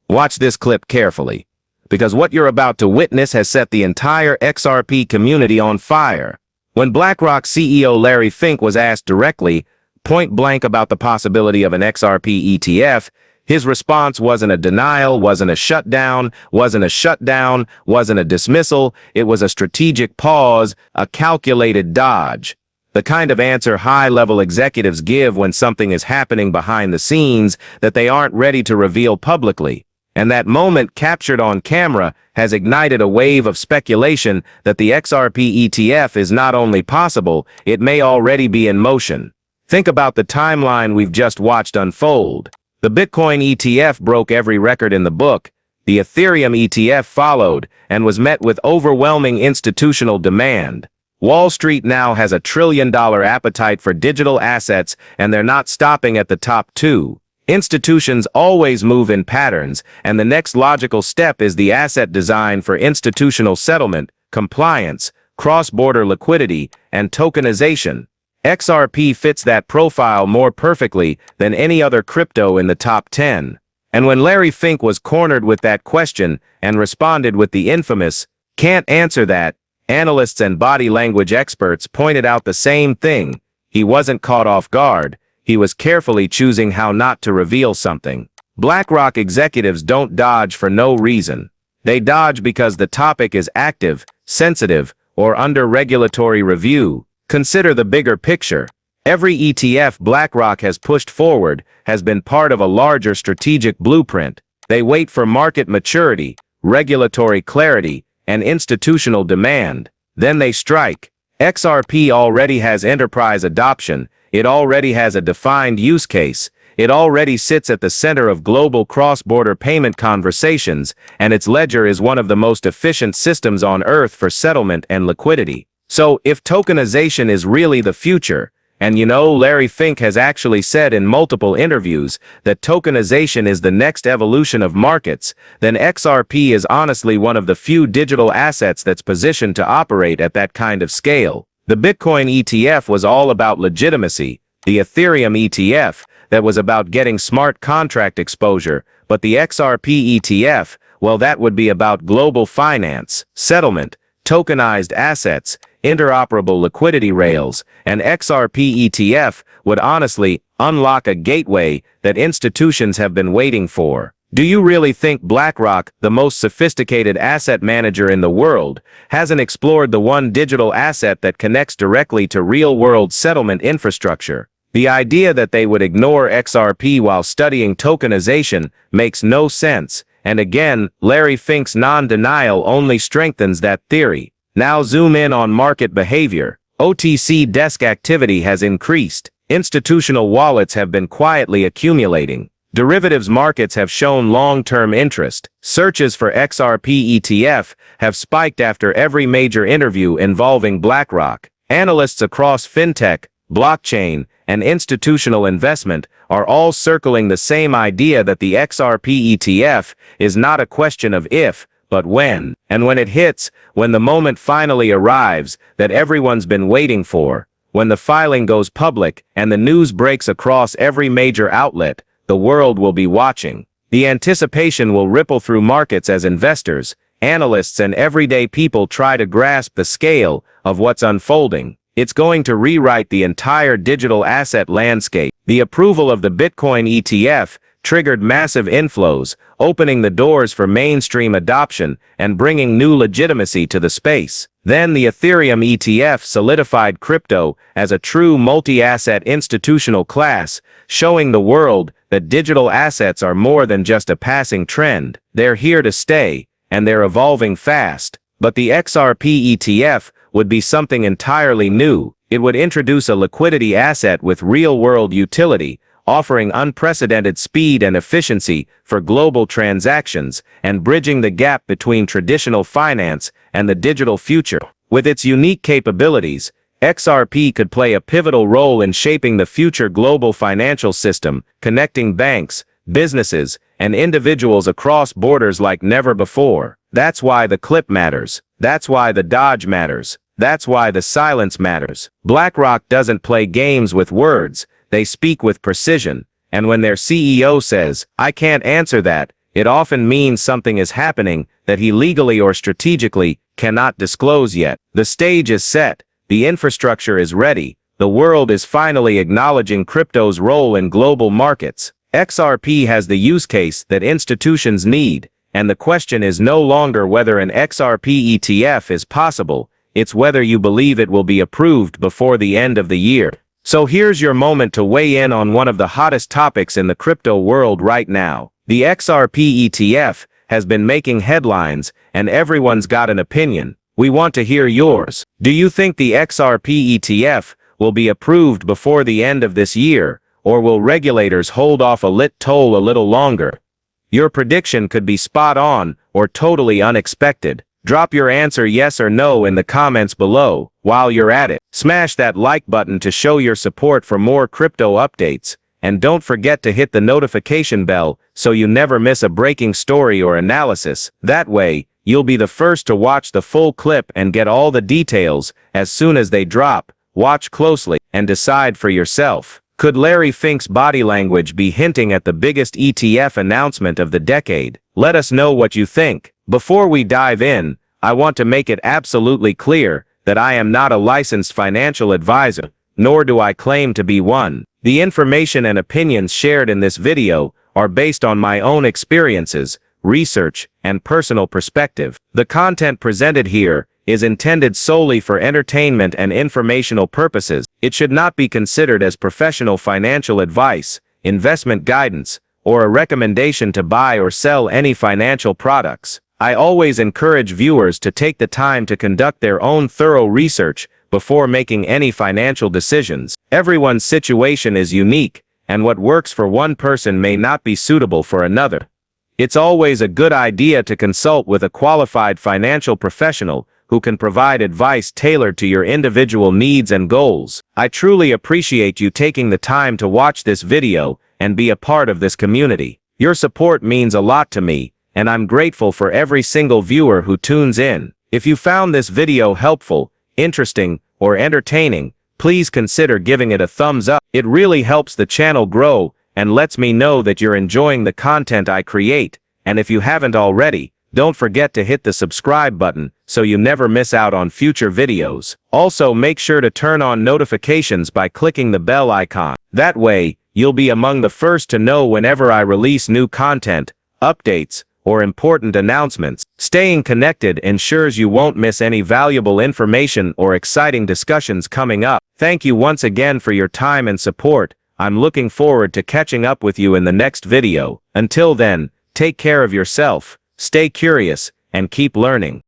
Watch this clip carefully, because what you're about to witness has set the entire XRP community on fire. When BlackRock CEO Larry Fink was asked directly, point blank, about the possibility of an XRP ETF, his response wasn't a denial, wasn't a shutdown, wasn't a dismissal. It was a strategic pause, a calculated dodge. The kind of answer high-level executives give when something is happening behind the scenes that they aren't ready to reveal publicly. And that moment, captured on camera, has ignited a wave of speculation that the XRP ETF is not only possible, it may already be in motion. Think about the timeline we've just watched unfold. The Bitcoin ETF broke every record in the book. The Ethereum ETF followed and was met with overwhelming institutional demand. Wall Street now has a $1 trillion appetite for digital assets, and they're not stopping at the top two. Institutions always move in patterns, and the next logical step is the asset design for institutional settlement, compliance, cross-border liquidity, and tokenization. XRP fits that profile more perfectly than any other crypto in the top 10. And when Larry Fink was cornered with that question and responded with the infamous, "Can't answer that," analysts and body language experts pointed out the same thing. He wasn't caught off guard. He was carefully choosing how not to reveal something. BlackRock executives don't dodge for no reason. They dodge because the topic is active, sensitive, or under regulatory review. Consider the bigger picture. Every ETF BlackRock has pushed forward has been part of a larger strategic blueprint. They wait for market maturity, regulatory clarity, and institutional demand. Then they strike. XRP already has enterprise adoption. It already has a defined use case. It already sits at the center of global cross-border payment conversations, and its ledger is one of the most efficient systems on Earth for settlement and liquidity. So, if tokenization is really the future, and Larry Fink has actually said in multiple interviews that tokenization is the next evolution of markets, then XRP is honestly one of the few digital assets that's positioned to operate at that kind of scale. The Bitcoin ETF was all about legitimacy, the Ethereum ETF, that was about getting smart contract exposure, but the XRP ETF, well, that would be about global finance, settlement, tokenized assets, interoperable liquidity rails, and XRP ETF would honestly unlock a gateway that institutions have been waiting for. Do you really think BlackRock, the most sophisticated asset manager in the world, hasn't explored the one digital asset that connects directly to real-world settlement infrastructure? The idea that they would ignore XRP while studying tokenization makes no sense, and again, Larry Fink's non-denial only strengthens that theory. Now zoom in on market behavior. OTC desk activity has increased. Institutional wallets have been quietly accumulating. Derivatives markets have shown long-term interest. Searches for XRP ETF have spiked after every major interview involving BlackRock. Analysts across fintech, blockchain, and institutional investment are all circling the same idea that the XRP ETF is not a question of if, but when. And when it hits, when the moment finally arrives that everyone's been waiting for, when the filing goes public and the news breaks across every major outlet, the world will be watching. The anticipation will ripple through markets as investors, analysts, and everyday people try to grasp the scale of what's unfolding. It's going to rewrite the entire digital asset landscape. The approval of the Bitcoin ETF triggered massive inflows, opening the doors for mainstream adoption and bringing new legitimacy to the space. Then the Ethereum ETF solidified crypto as a true multi-asset institutional class, showing the world that digital assets are more than just a passing trend. They're here to stay, and they're evolving fast. But the XRP ETF would be something entirely new. It would introduce a liquidity asset with real-world utility, offering unprecedented speed and efficiency for global transactions and bridging the gap between traditional finance and the digital future. With its unique capabilities, XRP could play a pivotal role in shaping the future global financial system, connecting banks, businesses, and individuals across borders like never before. That's why the clip matters. That's why the dodge matters. That's why the silence matters. BlackRock doesn't play games with words. They speak with precision, and when their CEO says, "I can't answer that," it often means something is happening that he legally or strategically cannot disclose yet. The stage is set, the infrastructure is ready, the world is finally acknowledging crypto's role in global markets. XRP has the use case that institutions need, and the question is no longer whether an XRP ETF is possible, it's whether you believe it will be approved before the end of the year. So here's your moment to weigh in on one of the hottest topics in the crypto world right now. The XRP ETF has been making headlines, and everyone's got an opinion. We want to hear yours. Do you think the XRP ETF will be approved before the end of this year, or will regulators hold off a lit toll a little longer? Your prediction could be spot on or totally unexpected. Drop your answer yes or no in the comments below. While you're at it, smash that like button to show your support for more crypto updates, and don't forget to hit the notification bell so you never miss a breaking story or analysis. That way, you'll be the first to watch the full clip and get all the details as soon as they drop. Watch closely and decide for yourself. Could Larry Fink's body language be hinting at the biggest ETF announcement of the decade? Let us know what you think. Before we dive in, I want to make it absolutely clear that I am not a licensed financial advisor, nor do I claim to be one. The information and opinions shared in this video are based on my own experiences, research, and personal perspective. The content presented here is intended solely for entertainment and informational purposes. It should not be considered as professional financial advice, investment guidance, or a recommendation to buy or sell any financial products. I always encourage viewers to take the time to conduct their own thorough research before making any financial decisions. Everyone's situation is unique, and what works for one person may not be suitable for another. It's always a good idea to consult with a qualified financial professional who can provide advice tailored to your individual needs and goals. I truly appreciate you taking the time to watch this video and be a part of this community. Your support means a lot to me, and I'm grateful for every single viewer who tunes in. If you found this video helpful, interesting, or entertaining, please consider giving it a thumbs up. It really helps the channel grow and lets me know that you're enjoying the content I create. And if you haven't already, don't forget to hit the subscribe button so you never miss out on future videos. Also, make sure to turn on notifications by clicking the bell icon. That way, you'll be among the first to know whenever I release new content, updates, or important announcements. Staying connected ensures you won't miss any valuable information or exciting discussions coming up. Thank you once again for your time and support. I'm looking forward to catching up with you in the next video. Until then, take care of yourself, stay curious, and keep learning.